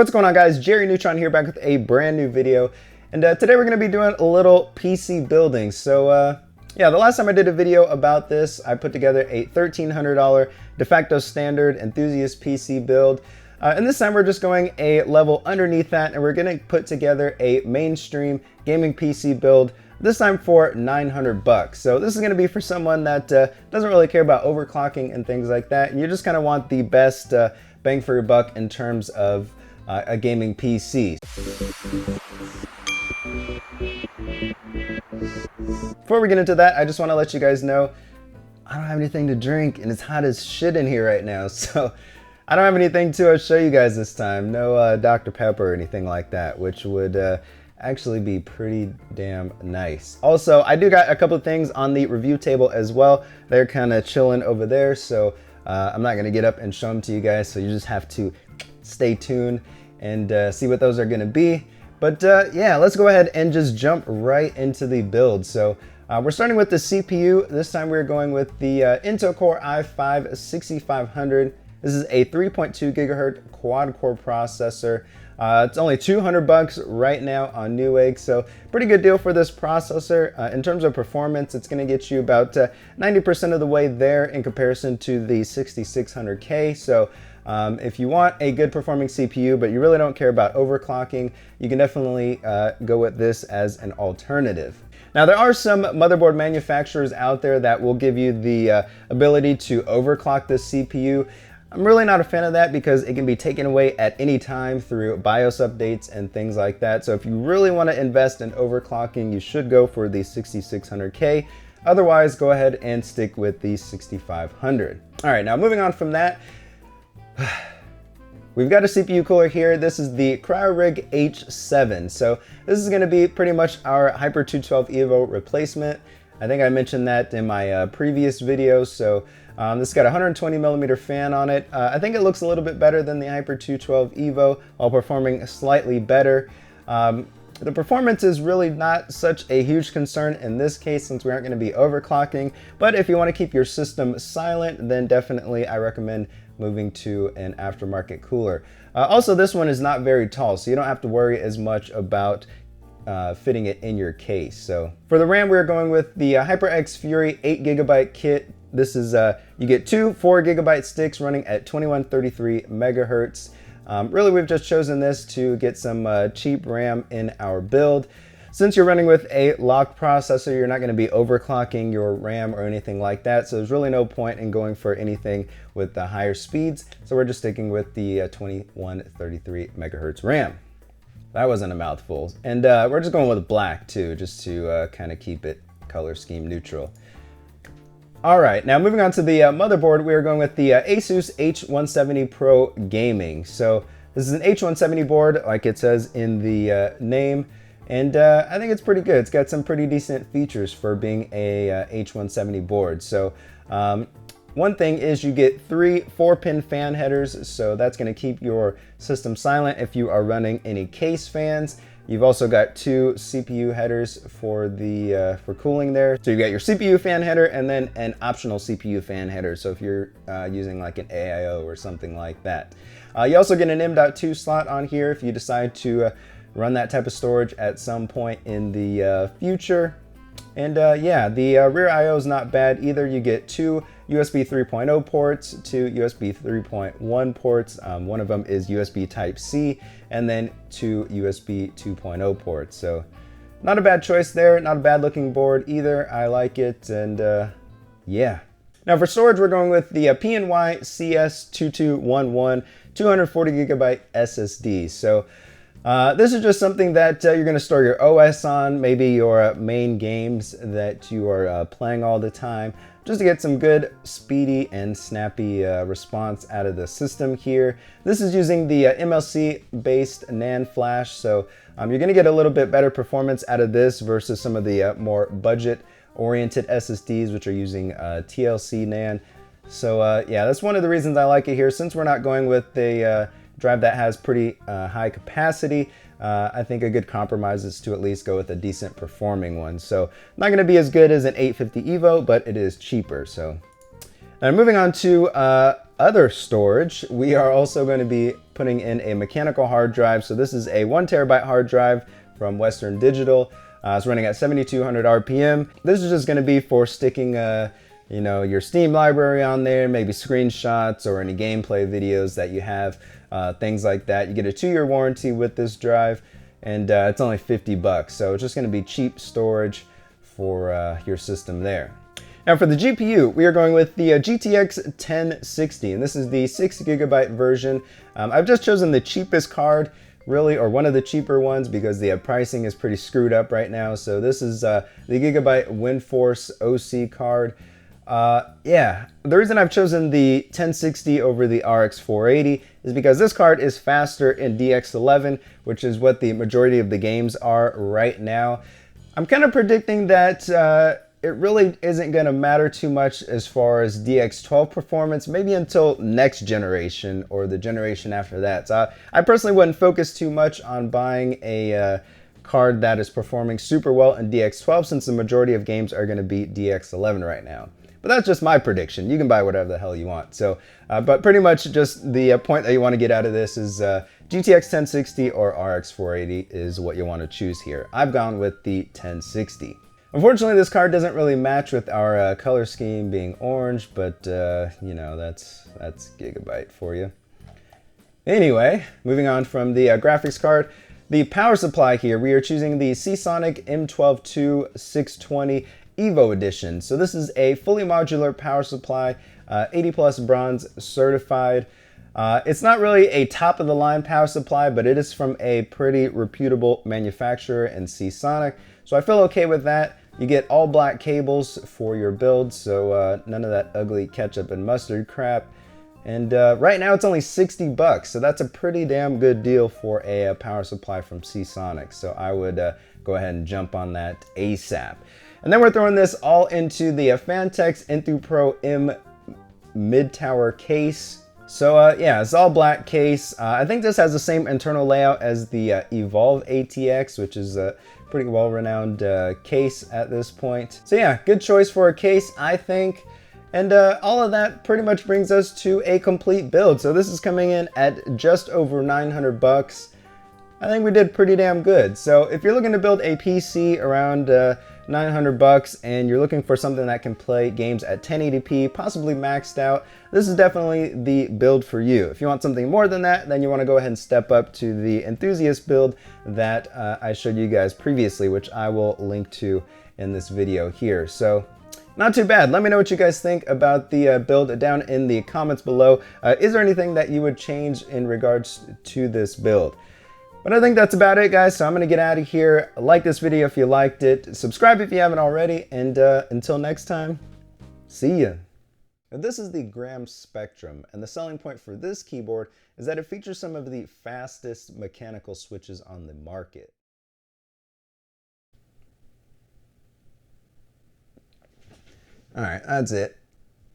What's going on, guys? Jerry Neutron here, back with a brand new video. And today we're going to be doing a little PC building. So yeah, the last time I did a video about this, I put together a $1,300 de facto standard enthusiast PC build. And this time we're just going a level underneath that, and we're going to put together a mainstream gaming PC build, this time for 900 bucks. So this is going to be for someone that doesn't really care about overclocking and things like that, and you just kind of want the best bang for your buck in terms of a gaming PC. Before we get into that, I just want to let you guys know I don't have anything to drink, and it's hot as shit in here right now, so I don't have anything to show you guys this time. No Dr. Pepper or anything like that, which would actually be pretty damn nice. Also, I do got a couple of things on the review table as well. They're kind of chilling over there, so I'm not going to get up and show them to you guys, so you just have to stay tuned and see what those are going to be. But yeah, let's go ahead and just jump right into the build. So we're starting with the CPU. This time we're going with the Intel Core i5-6500. This is a 3.2 gigahertz quad-core processor. It's only 200 bucks right now on Newegg, so pretty good deal for this processor. In terms of performance, it's going to get you about 90% of the way there in comparison to the 6600K. So if you want a good performing CPU, but you really don't care about overclocking, you can definitely go with this as an alternative. Now, there are some motherboard manufacturers out there that will give you the ability to overclock this CPU. I'm really not a fan of that because it can be taken away at any time through BIOS updates and things like that. So if you really want to invest in overclocking, you should go for the 6600K. Otherwise, go ahead and stick with the 6500. All right, now moving on from that, we've got a CPU cooler here. This is the CryoRig H7. So this is going to be pretty much our Hyper 212 Evo replacement. I think I mentioned that in my previous video. So this got a 120 millimeter fan on it. I think it looks a little bit better than the Hyper 212 Evo while performing slightly better. The performance is really not such a huge concern in this case since we aren't going to be overclocking. But if you want to keep your system silent, then definitely I recommend moving to an aftermarket cooler. Also, this one is not very tall, so you don't have to worry as much about fitting it in your case. So for the RAM, we're going with the HyperX Fury 8GB kit. This is, you get two 4GB sticks running at 2133 megahertz. Really, we've just chosen this to get some cheap RAM in our build. Since you're running with a locked processor, you're not going to be overclocking your RAM or anything like that. So there's really no point in going for anything with the higher speeds. So we're just sticking with the 2133 megahertz RAM. That wasn't a mouthful. And we're just going with black too, just to kind of keep it color scheme neutral. All right, now moving on to the motherboard, we are going with the Asus H170 Pro Gaming. So this is an H170 board, like it says in the name, and I think it's pretty good. It's got some pretty decent features for being a H170 board. So one thing is you get three 4-pin fan headers, so that's going to keep your system silent if you are running any case fans. You've also got two CPU headers for the for cooling there. So you've got your CPU fan header and then an optional CPU fan header. So if you're using like an AIO or something like that. You also get an M.2 slot on here if you decide to run that type of storage at some point in the future. And yeah, the rear I/O is not bad either. You get two USB 3.0 ports, two USB 3.1 ports. One of them is USB Type-C, and then two USB 2.0 ports. So not a bad choice there. Not a bad looking board either. I like it, and yeah. Now for storage, we're going with the PNY CS2211 240GB SSD. So this is just something that you're going to store your OS on, maybe your main games that you are playing all the time, just to get some good, speedy, and snappy response out of the system here. This is using the MLC-based NAND flash, so you're going to get a little bit better performance out of this versus some of the more budget-oriented SSDs, which are using TLC NAND. So yeah, that's one of the reasons I like it here. Since we're not going with a drive that has pretty high capacity, I think a good compromise is to at least go with a decent performing one. So not going to be as good as an 850 Evo, but it is cheaper. So now moving on to other storage, we are also going to be putting in a mechanical hard drive. So this is a 1 terabyte hard drive from Western Digital. It's running at 7,200 RPM. This is just going to be for sticking you know, your Steam library on there, maybe screenshots or any gameplay videos that you have, things like that. You get a 2-year warranty with this drive, and it's only 50 bucks. So it's just going to be cheap storage for your system there. Now for the GPU, we are going with the GTX 1060, and this is the 6 gigabyte version. I've just chosen the cheapest card, really, or one of the cheaper ones, because the pricing is pretty screwed up right now. So this is the Gigabyte WindForce OC card. Yeah, the reason I've chosen the 1060 over the RX 480 is because this card is faster in DX11, which is what the majority of the games are right now. I'm kind of predicting that it really isn't going to matter too much as far as DX12 performance, maybe until next generation or the generation after that. So I personally wouldn't focus too much on buying a card that is performing super well in DX12, since the majority of games are going to be DX11 right now. But that's just my prediction. You can buy whatever the hell you want. So, but pretty much just the point that you want to get out of this is GTX 1060 or RX 480 is what you want to choose here. I've gone with the 1060. Unfortunately, this card doesn't really match with our color scheme being orange, but you know, that's Gigabyte for you. Anyway, moving on from the graphics card, the power supply here, we are choosing the Seasonic M12-2 620 Evo Edition. So this is a fully modular power supply, 80 plus bronze certified. It's not really a top of the line power supply, but it is from a pretty reputable manufacturer in Seasonic. So I feel okay with that. You get all black cables for your build, so none of that ugly ketchup and mustard crap. And right now it's only 60 bucks, so that's a pretty damn good deal for a power supply from Seasonic. So I would go ahead and jump on that ASAP. And then we're throwing this all into the Fantex Enthoo Pro M mid-tower case. So yeah, it's all black case. I think this has the same internal layout as the Evolve ATX, which is a pretty well-renowned case at this point. So yeah, good choice for a case, I think. And all of that pretty much brings us to a complete build. So this is coming in at just over 900 bucks. I think we did pretty damn good. So if you're looking to build a PC around 900 bucks and you're looking for something that can play games at 1080p, possibly maxed out, this is definitely the build for you. If you want something more than that, then you want to go ahead and step up to the enthusiast build that I showed you guys previously, which I will link to in this video here. So not too bad. Let me know what you guys think about the build down in the comments below. Is there anything that you would change in regards to this build? But I think that's about it, guys, so I'm going to get out of here. Like this video if you liked it, subscribe if you haven't already, and until next time, see ya. Now, this is the Gram Spectrum, and the selling point for this keyboard is that it features some of the fastest mechanical switches on the market. Alright, that's it.